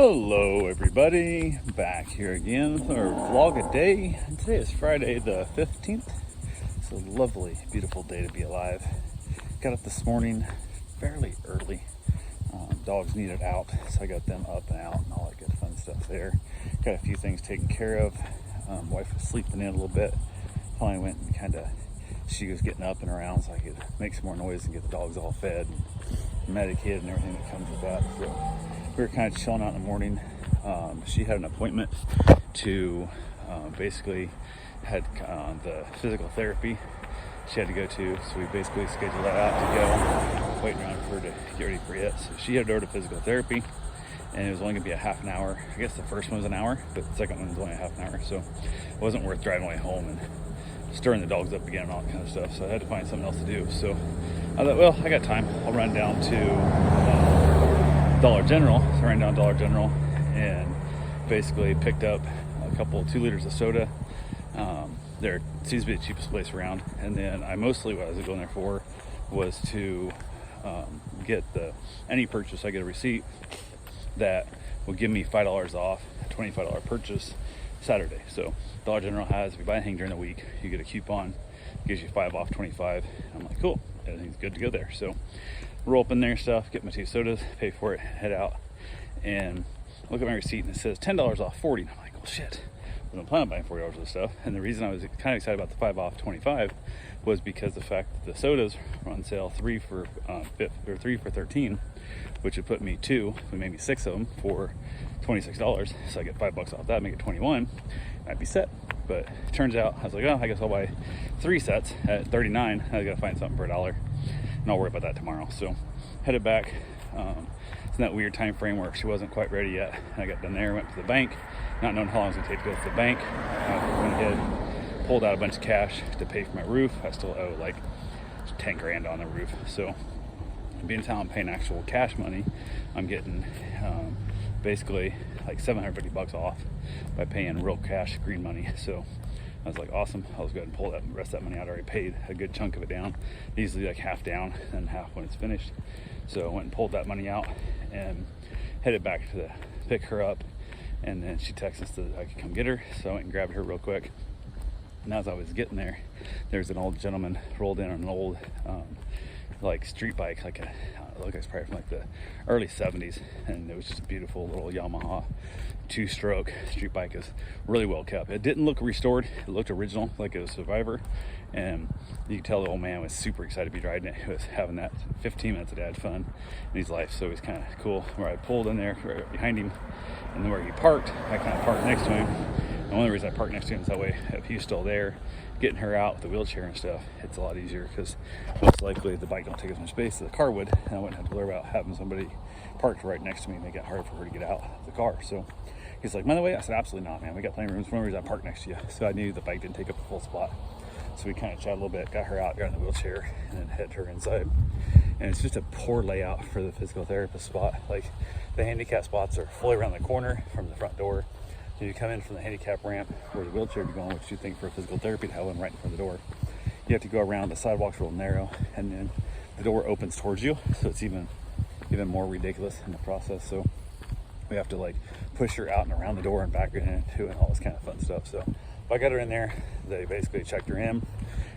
Hello everybody, back here again with our vlog a day. And today is Friday the 15th. It's a lovely, beautiful day to be alive. Got up this morning fairly early. Dogs needed out, so I got them up and out and all that good fun stuff there. Got a few things taken care of. Wife was sleeping in a little bit. Finally went and she was getting up and around so I could make some more noise and get the dogs all fed and medicated and everything that comes with that. So we were kind of chilling out in the morning. She had an appointment to basically had the physical therapy she had to go to, so we basically scheduled that out to go, waiting around for her to get ready for it. So she had to go to physical therapy, and it was only gonna be a half an hour. I guess the first one was an hour, but the second one was only a half an hour, so it wasn't worth driving away home and stirring the dogs up again and all that kind of stuff. So I had to find something else to do. So I thought, well, I got time. I'll run down to Dollar General. So I ran down to Dollar General and basically picked up a couple 2 liters of soda. There seems to be the cheapest place around. And then what I was going there for was to get any purchase. I get a receipt that will give me $5 off a $25 purchase Saturday. So Dollar General has, if you buy anything during the week, you get a coupon, gives you 5 off 25. And I'm like, cool, everything's good to go there. So roll up in there stuff, get my 2 sodas, pay for it, head out, and look at my receipt and it says $10 off 40. And I'm like, well, shit, I wasn't planning on buying $40 of this stuff. And the reason I was kind of excited about the 5 off 25 was because the fact that the sodas were on sale 3 for 13, which would put me 2, we made me 6 of them for $26. So I get $5 off that, make it 21. I'd be set. But it turns out I was like, oh, I guess I'll buy 3 sets at 39. I gotta find something for $1, and I'll worry about that tomorrow. So headed back. It's in that weird time frame where she wasn't quite ready yet. I got done there, went to the bank, not knowing how long it was gonna take to go to the bank. Went ahead, pulled out a bunch of cash to pay for my roof. I still owe like 10 grand on the roof. So being in town, I'm paying actual cash money. I'm getting basically like $750 off by paying real cash green money. So I was like, awesome. I was going to pull that rest of that money out. I already paid a good chunk of it down, easily like half down and half when it's finished. So I went and pulled that money out and headed back to pick her up. And then she texted us that I could come get her. So I went and grabbed her real quick. And as I was getting there, there's an old gentleman rolled in on an old like street bike, like it's probably from like the early 70s, and it was just a beautiful little Yamaha 2-stroke street bike. It was really well kept. It didn't look restored, it looked original, like it was a Survivor, and you could tell the old man was super excited to be riding it. He was having that 15 minutes that had fun in his life. So it was kind of cool where I pulled in there right behind him, and then where he parked, I kind of parked next to him. The only reason I parked next to him is that way if he was still there getting her out with the wheelchair and stuff, it's a lot easier, because most likely the bike don't take as much space as the car would, and I wouldn't have to worry about having somebody parked right next to me and make it hard for her to get out of the car. So he's like, by the way, I said, absolutely not, man, we got plenty of rooms. For no reason I parked next to you. So I knew the bike didn't take up the full spot. So we kind of chatted a little bit, got her out, got in the wheelchair, and then headed her inside. And it's just a poor layout for the physical therapist spot. Like, the handicap spots are fully around the corner from the front door. So you come in from the handicap ramp where the wheelchair would be going, which you think for physical therapy to have one right in front of the door. You have to go around, the sidewalk's real narrow, and then the door opens towards you, so it's even more ridiculous in the process. So we have to like push her out and around the door and back into and all this kind of fun stuff. So I got her in there, they basically checked her in,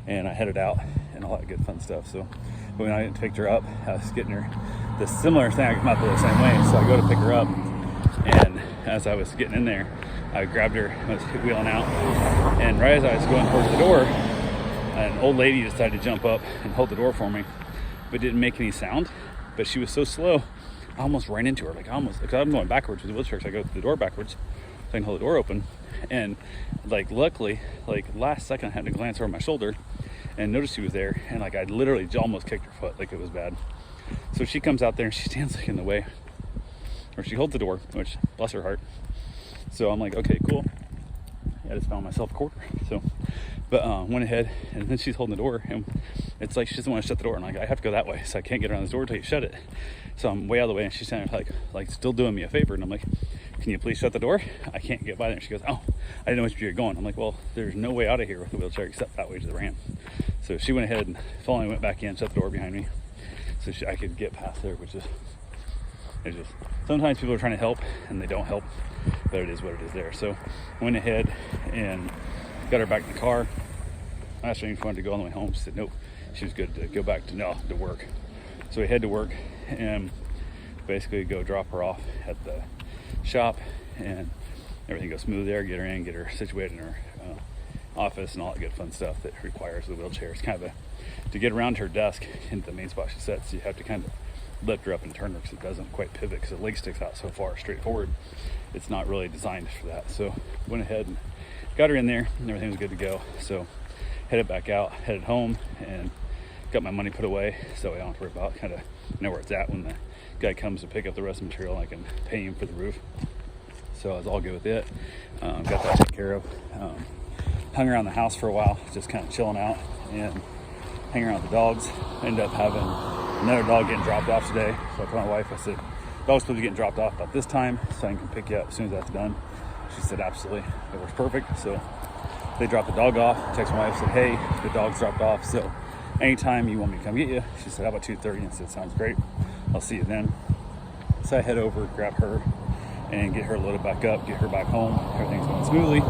and I headed out and all that good fun stuff. So when I picked her up, I was getting her the similar thing. I come out the same way, so I go to pick her up, and as I was getting in there, I grabbed her, I was wheeling out, and right as I was going towards the door, an old lady decided to jump up and hold the door for me, but didn't make any sound. But she was so slow, I almost ran into her, because I'm going backwards with the wheelchair, so I go through the door backwards, so I can hold the door open. And like, luckily, like last second, I had to glance over my shoulder and notice she was there, and like I literally almost kicked her foot, like it was bad. So she comes out there and she stands like in the way, or she holds the door, which, bless her heart. So I'm like, okay, cool. I just found myself a quarter. So, but went ahead, and then she's holding the door, and it's like she doesn't want to shut the door. And like, I have to go that way, so I can't get around this door until you shut it. So I'm way out of the way, and she's standing like still doing me a favor, and I'm like, can you please shut the door? I can't get by there. And she goes, oh, I didn't know which way you're going. I'm like, well, there's no way out of here with the wheelchair except that way to the ramp. So she went ahead and finally went back in, shut the door behind me, so I could get past there, which is It's just sometimes people are trying to help and they don't help, but it is what it is there. So I went ahead and got her back in the car. I asked her if she wanted to go on the way home. She said nope, she was good to go back to work. So we head to work and basically go drop her off at the shop, and everything goes smooth there. Get her in, get her situated in her office and all that good fun stuff that requires the wheelchair. It's kind of to get around her desk into the main spot she sits, you have to kind of lift her up and turn her because it doesn't quite pivot because the leg sticks out so far straight forward. It's not really designed for that. So went ahead and got her in there and everything was good to go. So headed back out, headed home, and got my money put away so I don't have to worry about, kind of know where it's at when the guy comes to pick up the rest of the material. I can pay him for the roof. So I was all good with it. Got that taken care of. Hung around the house for a while, just kind of chilling out and hanging around with the dogs. Ended up having another dog getting dropped off today. So I told my wife, I said, dog's supposed to be getting dropped off about this time so I can pick you up as soon as that's done. She said, absolutely, it works perfect. So they dropped the dog off. I texted my wife, said, hey, the dog's dropped off, so anytime you want me to come get you. She said, how about 2:30? I said, sounds great, I'll see you then. So I head over, grab her, and get her loaded back up, get her back home. Everything's going smoothly.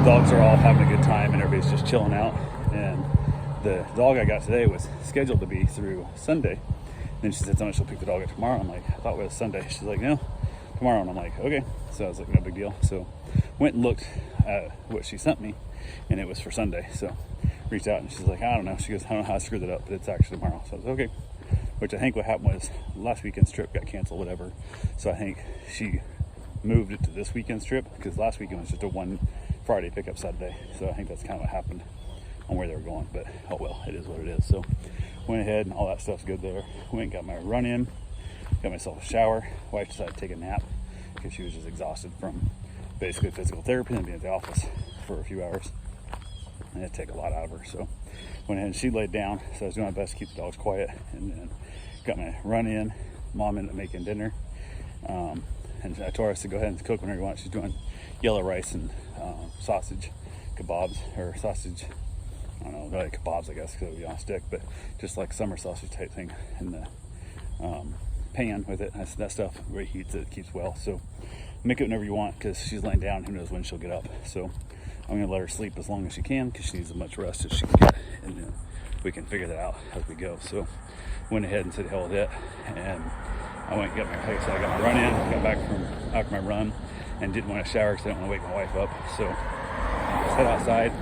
Dogs are all having a good time and everybody's just chilling out. And the dog I got today was scheduled to be through Sunday. Then she said she'll pick the dog up tomorrow. I'm like, I thought it was Sunday. She's like, no, tomorrow. And I'm like, okay. So I was like, no big deal. So went and looked at what she sent me, and it was for Sunday. So reached out and she's like, I don't know. She goes, I don't know how I screwed it up, but it's actually tomorrow. So I was okay. Which I think what happened was last weekend's trip got canceled, whatever. So I think she moved it to this weekend's trip because last weekend was just a one Friday pickup Saturday. So I think that's kind of what happened on where they were going, but oh well, it is what it is. So went ahead and all that stuff's good there. Went and got my run in, got myself a shower. Wife decided to take a nap because she was just exhausted from basically physical therapy and being at the office for a few hours. And it take a lot out of her. So went ahead and she laid down. So I was doing my best to keep the dogs quiet, and then got my run in. Mom ended up making dinner. And I told her, I said, go ahead and cook whenever you want. She's doing yellow rice and sausage kebabs, or sausage, I don't know, like kebabs, I guess, because it would be on a stick, but just like summer sausage type thing in the pan with it. That stuff reheats it, keeps well. So make it whenever you want because she's laying down. Who knows when she'll get up. So I'm going to let her sleep as long as she can because she needs as much rest as she can get. And then we can figure that out as we go. So went ahead and said hell with it. And I went and got my, like I said, I got my run in, got back from after my run, and didn't want to shower because I didn't want to wake my wife up. So I just head outside,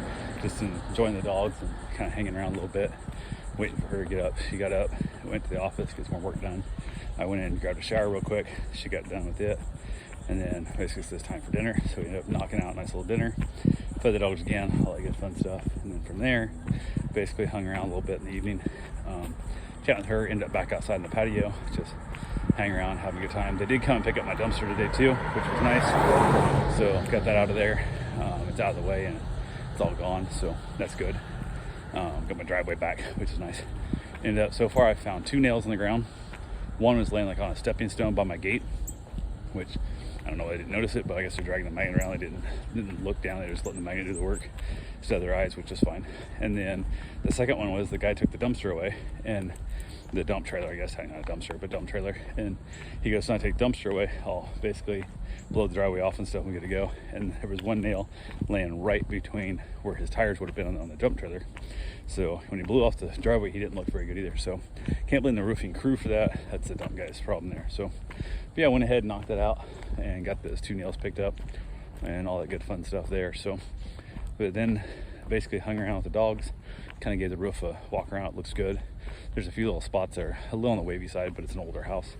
just enjoying the dogs and kind of hanging around a little bit, waiting for her to get up. She got up, went to the office, get some more work done. I went in and grabbed a shower real quick. She got done with it. And then basically it's time for dinner. So we ended up knocking out a nice little dinner, fed the dogs again, all that good fun stuff. And then from there, basically hung around a little bit in the evening, chatting with her, ended up back outside in the patio, just hang around, having a good time. They did come and pick up my dumpster today too, which was nice. So got that out of there. It's out of the way and it's all gone, so that's good. Got my driveway back, which is nice. Ended up, so far I found 2 nails in the ground. One was laying like on a stepping stone by my gate, which I don't know, I didn't notice it, but I guess they're dragging the magnet around. They didn't look down, they were just letting the magnet do the work instead of their eyes, which is fine. And then the second one was the guy took the dumpster away, and the dump trailer, I guess, not a dumpster, but dump trailer. And he goes, so I take dumpster away, I'll basically blow the driveway off and stuff and get to go. And there was one nail laying right between where his tires would have been on the dump trailer. So when he blew off the driveway, he didn't look very good either. So can't blame the roofing crew for that. That's the dump guy's problem there. So yeah, I went ahead and knocked that out and got those 2 nails picked up and all that good fun stuff there. So, but then basically hung around with the dogs, kind of gave the roof a walk around. It looks good. There's a few little spots there, a little on the wavy side, but it's an older house.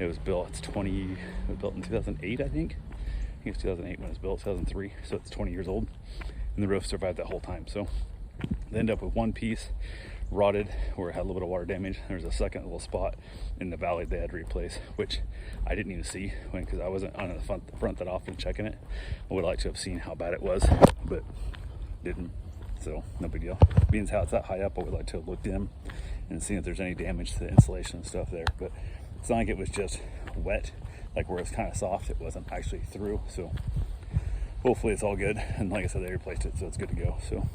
It was built, it was built in 2008, I think. I think it's 2008 when it was built, 2003, so it's 20 years old. And the roof survived that whole time. So they ended up with one piece rotted where it had a little bit of water damage. There's a second little spot in the valley they had to replace, which I didn't even see because I wasn't on the front that often checking it. I would like to have seen how bad it was, but didn't. So no big deal. Being as how it's that high up, I would like to have looked in and seen if there's any damage to the insulation and stuff there. But it's not like it was just wet, like where it's kind of soft. It wasn't actually through. So hopefully it's all good. And like I said, they replaced it, so it's good to go. So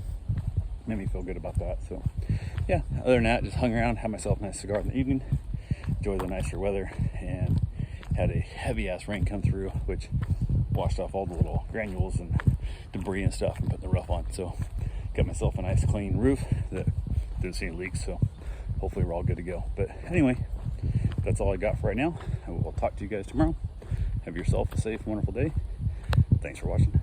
made me feel good about that. So yeah, other than that, just hung around, had myself a nice cigar in the evening, enjoyed the nicer weather, and had a heavy ass rain come through, which washed off all the little granules and debris and stuff and put the roof on. So got myself a nice clean roof that didn't see any leaks, so hopefully we're all good to go. But anyway, that's all I got for right now. I will talk to you guys tomorrow. Have yourself a safe, wonderful day. Thanks for watching.